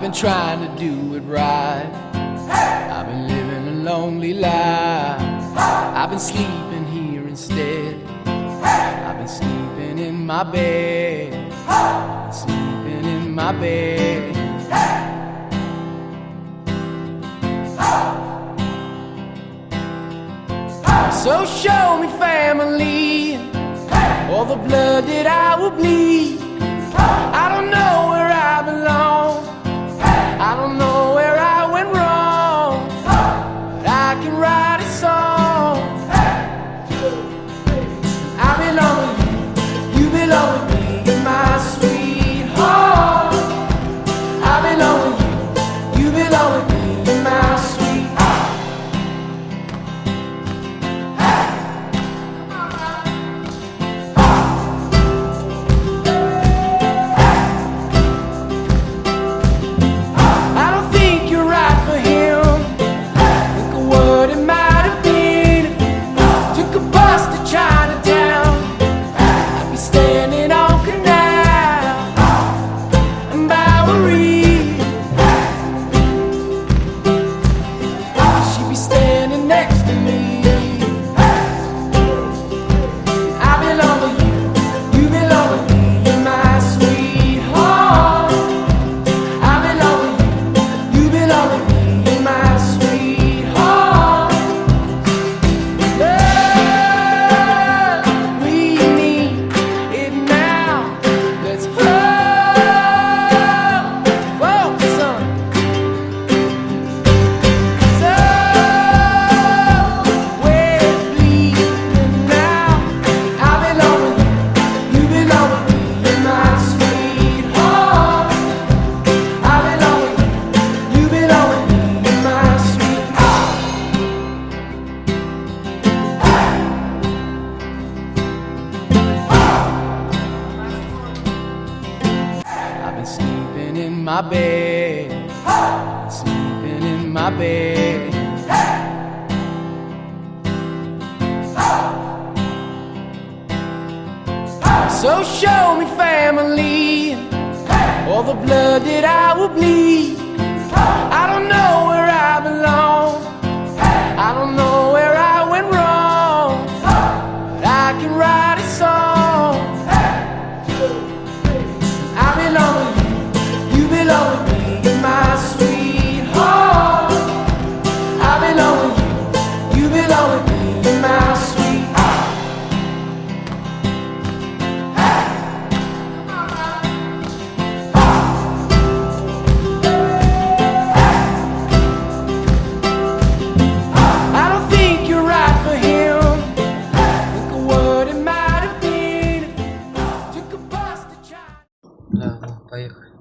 been trying to do it right. I've been living a lonely life. I've been sleeping here instead. I've been sleeping in my bed. Sleeping in my bed. So show me family, all the blood that I will bleed. I don't know where I belong. I don't know where I went wrong, but I can write a song. I belong with you, you belong with me, you're my sweetheart. I belong with you, you belong with me, you're my sweetheart. Sleeping in my bed, sleeping in my bed. So show me family, all the blood that I will bleed. I don't know where I belong. I don't know where I went wrong, but I can write a song. I belong with you, you belong with me, you're my sweetheart. I belong with you, you belong with me, you're my sweetheart. I don't think you're right for him. Think of what it might have been if you took a bus to try. Да, поехали.